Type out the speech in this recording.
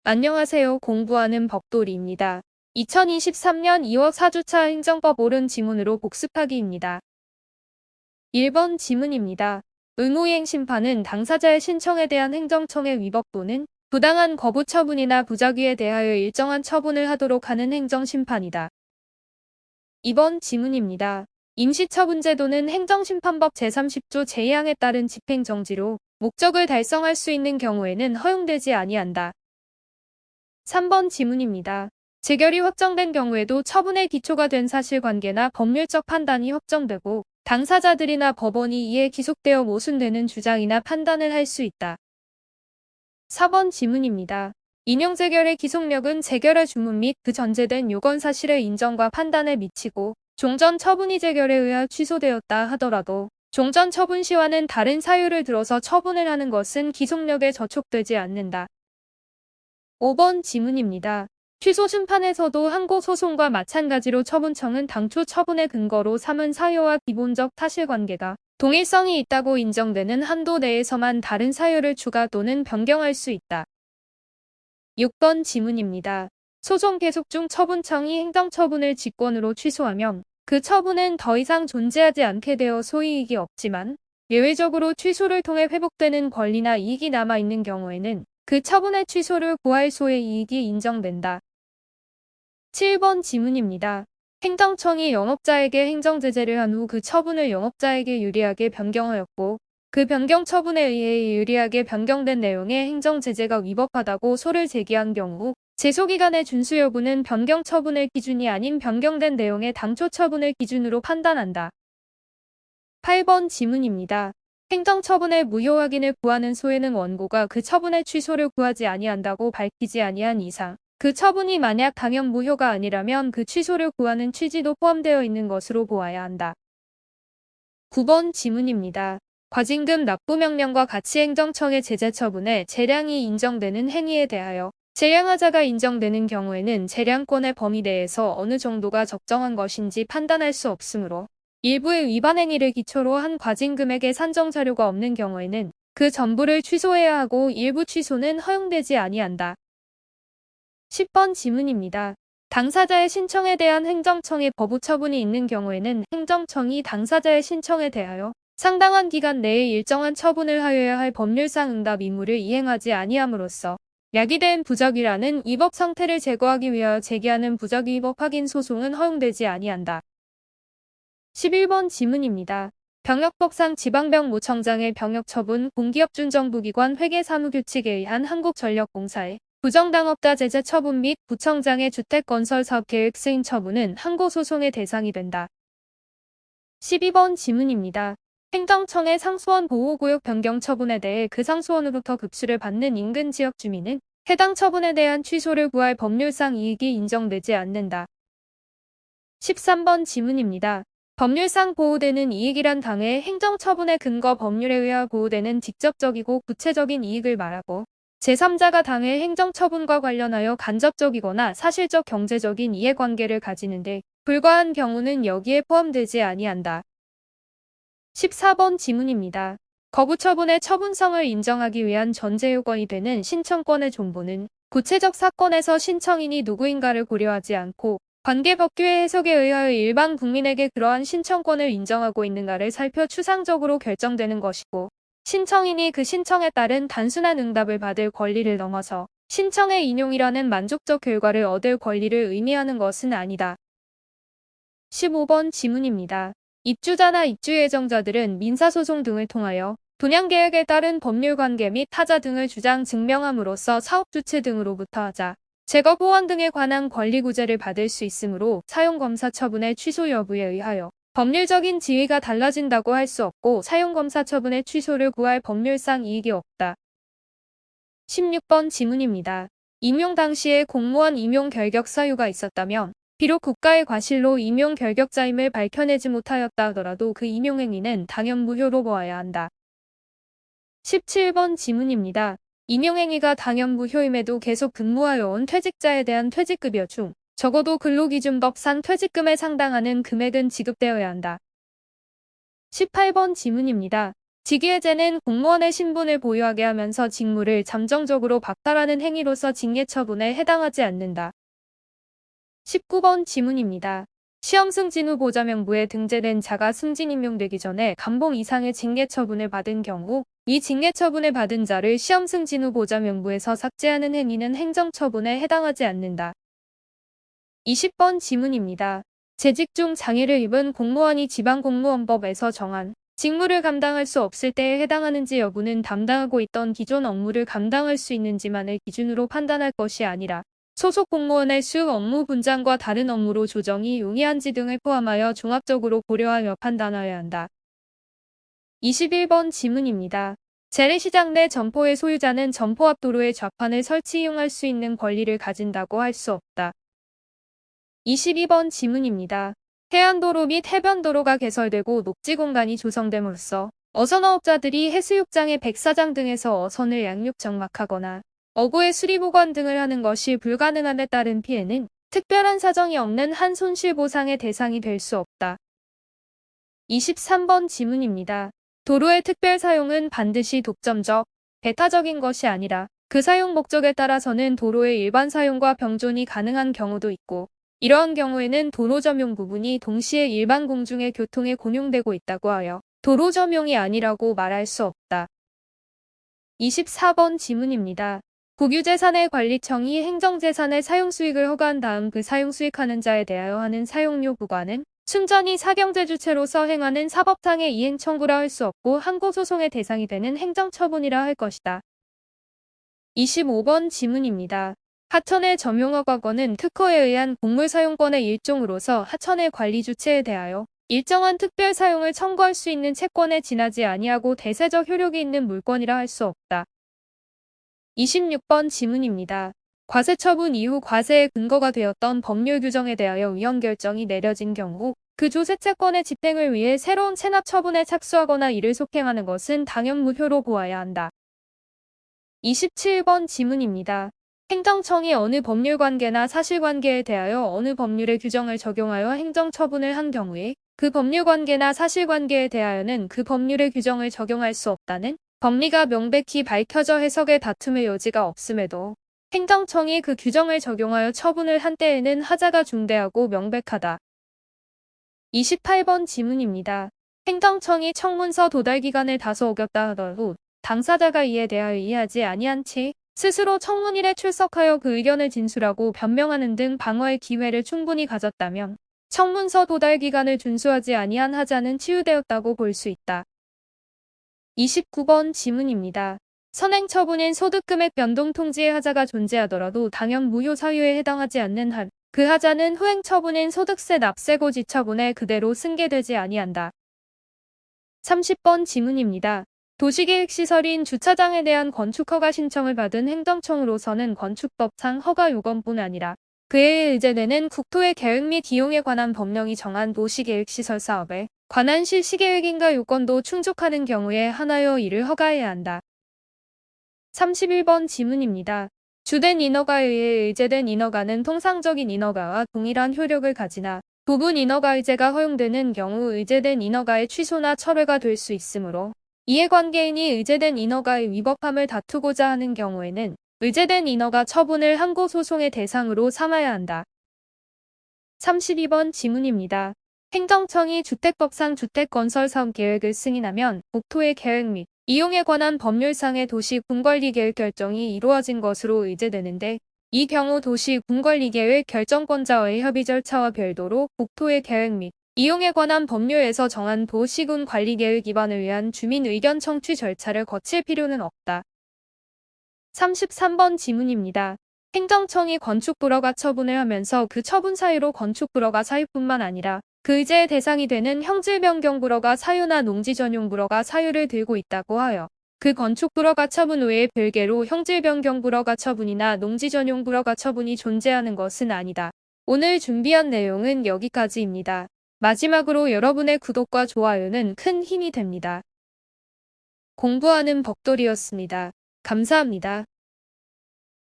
안녕하세요. 공부하는 법돌이입니다. 2023년 2월 4주차 행정법 옳은 지문으로 복습하기입니다. 1번 지문입니다. 의무이행 심판은 당사자의 신청에 대한 행정청의 위법 또는 부당한 거부 처분이나 부작위에 대하여 일정한 처분을 하도록 하는 행정심판이다. 2번 지문입니다. 임시처분제도는 행정심판법 제30조 제2항에 따른 집행정지로 목적을 달성할 수 있는 경우에는 허용되지 아니한다. 3번 지문입니다. 재결이 확정된 경우에도 처분의 기초가 된 사실관계나 법률적 판단이 확정되고 당사자들이나 법원이 이에 기속되어 모순되는 주장이나 판단을 할 수 있다. 4번 지문입니다. 인용재결의 기속력은 재결의 주문 및 그 전제된 요건 사실의 인정과 판단에 미치고 종전 처분이 재결에 의하 취소되었다 하더라도 종전 처분 시와는 다른 사유를 들어서 처분을 하는 것은 기속력에 저촉되지 않는다. 5번 지문입니다. 취소 심판에서도 항고소송과 마찬가지로 처분청은 당초 처분의 근거로 삼은 사유와 기본적 사실관계가 동일성이 있다고 인정되는 한도 내에서만 다른 사유를 추가 또는 변경할 수 있다. 6번 지문입니다. 소송 계속 중 처분청이 행정처분을 직권으로 취소하면 그 처분은 더 이상 존재하지 않게 되어 소이익이 없지만 예외적으로 취소를 통해 회복되는 권리나 이익이 남아있는 경우에는 그 처분의 취소를 구할 소의 이익이 인정된다. 7번 지문입니다. 행정청이 영업자에게 행정제재를 한 후 그 처분을 영업자에게 유리하게 변경하였고 그 변경 처분에 의해 유리하게 변경된 내용의 행정제재가 위법하다고 소를 제기한 경우 제소기간의 준수 여부는 변경 처분의 기준이 아닌 변경된 내용의 당초 처분을 기준으로 판단한다. 8번 지문입니다. 행정처분의 무효 확인을 구하는 소에는 원고가 그 처분의 취소를 구하지 아니한다고 밝히지 아니한 이상 그 처분이 만약 당연 무효가 아니라면 그 취소를 구하는 취지도 포함되어 있는 것으로 보아야 한다. 9번 지문입니다. 과징금 납부명령과 같이 행정청의 제재 처분에 재량이 인정되는 행위에 대하여 재량하자가 인정되는 경우에는 재량권의 범위 내에서 어느 정도가 적정한 것인지 판단할 수 없으므로 일부의 위반 행위를 기초로 한 과징금액의 산정 자료가 없는 경우에는 그 전부를 취소해야 하고 일부 취소는 허용되지 아니한다. 10번 지문입니다. 당사자의 신청에 대한 행정청의 거부 처분이 있는 경우에는 행정청이 당사자의 신청에 대하여 상당한 기간 내에 일정한 처분을 하여야 할 법률상 응답 의무를 이행하지 아니함으로써 야기된 부작위라는 위법 상태를 제거하기 위하여 제기하는 부작위 위법 확인 소송은 허용되지 아니한다. 11번 지문입니다. 병역법상 지방병무청장의 병역처분 공기업준정부기관 회계사무규칙에 의한 한국전력공사의 부정당업자 제재 처분 및 부청장의 주택건설사업계획 승인 처분은 항고소송의 대상이 된다. 12번 지문입니다. 행정청의 상수원 보호구역 변경 처분에 대해 그 상수원으로부터 급수를 받는 인근 지역 주민은 해당 처분에 대한 취소를 구할 법률상 이익이 인정되지 않는다. 13번 지문입니다. 법률상 보호되는 이익이란 당해 행정처분의 근거 법률에 의하 보호되는 직접적이고 구체적인 이익을 말하고 제3자가 당해 행정처분과 관련하여 간접적이거나 사실적 경제적인 이해관계를 가지는데 불과한 경우는 여기에 포함되지 아니한다. 14번 지문입니다. 거부처분의 처분성을 인정하기 위한 전제요건이 되는 신청권의 존보는 구체적 사건에서 신청인이 누구인가를 고려하지 않고 관계법규의 해석에 의하여 일반 국민에게 그러한 신청권을 인정하고 있는가를 살펴 추상적으로 결정되는 것이고 신청인이 그 신청에 따른 단순한 응답을 받을 권리를 넘어서 신청의 인용이라는 만족적 결과를 얻을 권리를 의미하는 것은 아니다. 15번 지문입니다. 입주자나 입주 예정자들은 민사소송 등을 통하여 분양계약에 따른 법률관계 및 타자 등을 주장 증명함으로써 사업주체 등으로부터 하자, 제거 보완 등에 관한 권리구제를 받을 수 있으므로 사용검사 처분의 취소 여부에 의하여 법률적인 지위가 달라진다고 할 수 없고 사용검사 처분의 취소를 구할 법률상 이익이 없다. 16번 지문입니다. 임용 당시에 공무원 임용 결격 사유가 있었다면 비록 국가의 과실로 임용 결격자임을 밝혀내지 못하였다 하더라도 그 임용행위는 당연 무효로 보아야 한다. 17번 지문입니다. 임용행위가 당연 무효임에도 계속 근무하여 온 퇴직자에 대한 퇴직급여 중 적어도 근로기준법상 퇴직금에 상당하는 금액은 지급되어야 한다. 18번 지문입니다. 직위해제는 공무원의 신분을 보유하게 하면서 직무를 잠정적으로 박탈하는 행위로서 징계처분에 해당하지 않는다. 19번 지문입니다. 시험 승진 후 보좌명부에 등재된 자가 승진 임용되기 전에 감봉 이상의 징계처분을 받은 경우 이 징계처분을 받은 자를 시험 승진 후 보좌명부에서 삭제하는 행위는 행정처분에 해당하지 않는다. 20번 지문입니다. 재직 중 장애를 입은 공무원이 지방공무원법에서 정한 직무를 감당할 수 없을 때에 해당하는지 여부는 담당하고 있던 기존 업무를 감당할 수 있는지만을 기준으로 판단할 것이 아니라 소속 공무원의 수 업무 분장과 다른 업무로 조정이 용이한지 등을 포함하여 종합적으로 고려하여 판단하여야 한다. 21번 지문입니다. 재래시장 내 점포의 소유자는 점포 앞 도로에 좌판을 설치 이용할 수 있는 권리를 가진다고 할 수 없다. 22번 지문입니다. 해안도로 및 해변도로가 개설되고 녹지 공간이 조성됨으로써 어선어업자들이 해수욕장의 백사장 등에서 어선을 양육 정막하거나 어구의 수리보관 등을 하는 것이 불가능함에 따른 피해는 특별한 사정이 없는 한 손실보상의 대상이 될 수 없다. 23번 지문입니다. 도로의 특별 사용은 반드시 독점적, 배타적인 것이 아니라 그 사용 목적에 따라서는 도로의 일반 사용과 병존이 가능한 경우도 있고 이러한 경우에는 도로 점용 부분이 동시에 일반 공중의 교통에 공용되고 있다고 하여 도로 점용이 아니라고 말할 수 없다. 24번 지문입니다. 국유재산의 관리청이 행정재산의 사용수익을 허가한 다음 그 사용수익하는 자에 대하여 하는 사용료 부과는 순전히 사경제 주체로서 행하는 사법상의 이행 청구라 할 수 없고 항고소송의 대상이 되는 행정처분이라 할 것이다. 25번 지문입니다. 하천의 점용허가권은 특허에 의한 곡물사용권의 일종으로서 하천의 관리 주체에 대하여 일정한 특별 사용을 청구할 수 있는 채권에 지나지 아니하고 대세적 효력이 있는 물권이라 할 수 없다. 26번 지문입니다. 과세처분 이후 과세의 근거가 되었던 법률 규정에 대하여 위헌 결정이 내려진 경우 그 조세채권의 집행을 위해 새로운 체납 처분에 착수하거나 이를 속행하는 것은 당연 무효로 보아야 한다. 27번 지문입니다. 행정청이 어느 법률관계나 사실관계에 대하여 어느 법률의 규정을 적용하여 행정처분을 한 경우에 그 법률관계나 사실관계에 대하여는 그 법률의 규정을 적용할 수 없다는 법리가 명백히 밝혀져 해석의 다툼의 여지가 없음에도 행정청이 그 규정을 적용하여 처분을 한 때에는 하자가 중대하고 명백하다. 28번 지문입니다. 행정청이 청문서 도달기간을 다소 어겼다 하더라도 당사자가 이에 대하여 이해하지 아니한 채 스스로 청문일에 출석하여 그 의견을 진술하고 변명하는 등 방어의 기회를 충분히 가졌다면 청문서 도달기간을 준수하지 아니한 하자는 치유되었다고 볼 수 있다. 29번 지문입니다. 선행처분인 소득금액 변동 통지의 하자가 존재하더라도 당연 무효 사유에 해당하지 않는 한 그 하자는 후행처분인 소득세 납세고 지처분에 그대로 승계되지 아니한다. 30번 지문입니다. 도시계획시설인 주차장에 대한 건축허가 신청을 받은 행정청으로서는 건축법상 허가 요건뿐 아니라 그에 의제되는 국토의 계획 및 이용에 관한 법령이 정한 도시계획시설 사업에 관한 실시계획인가 요건도 충족하는 경우에 한하여 이를 허가해야 한다. 31번 지문입니다. 주된 인허가에 의해 의제된 인허가는 통상적인 인허가와 동일한 효력을 가지나 부분 인허가 의제가 허용되는 경우 의제된 인허가의 취소나 철회가 될 수 있으므로 이해관계인이 의제된 인허가의 위법함을 다투고자 하는 경우에는 의제된 인허가 처분을 항고소송의 대상으로 삼아야 한다. 32번 지문입니다. 행정청이 주택법상 주택건설사업계획을 승인하면 국토의 계획 및 이용에 관한 법률상의 도시군관리계획 결정이 이루어진 것으로 의제되는데 이 경우 도시군관리계획 결정권자와의 협의 절차와 별도로 국토의 계획 및 이용에 관한 법률에서 정한 도시군 관리계획 위반을 위한 주민 의견 청취 절차를 거칠 필요는 없다. 33번 지문입니다. 행정청이 건축불허가 처분을 하면서 그 처분 사유로 건축불허가 사유뿐만 아니라 그 의제의 대상이 되는 형질변경불허가 사유나 농지전용불허가 사유를 들고 있다고 하여 그 건축불허가 처분 외에 별개로 형질변경불허가 처분이나 농지전용불허가 처분이 존재하는 것은 아니다. 오늘 준비한 내용은 여기까지입니다. 마지막으로 여러분의 구독과 좋아요는 큰 힘이 됩니다. 공부하는 벽돌이었습니다. 감사합니다.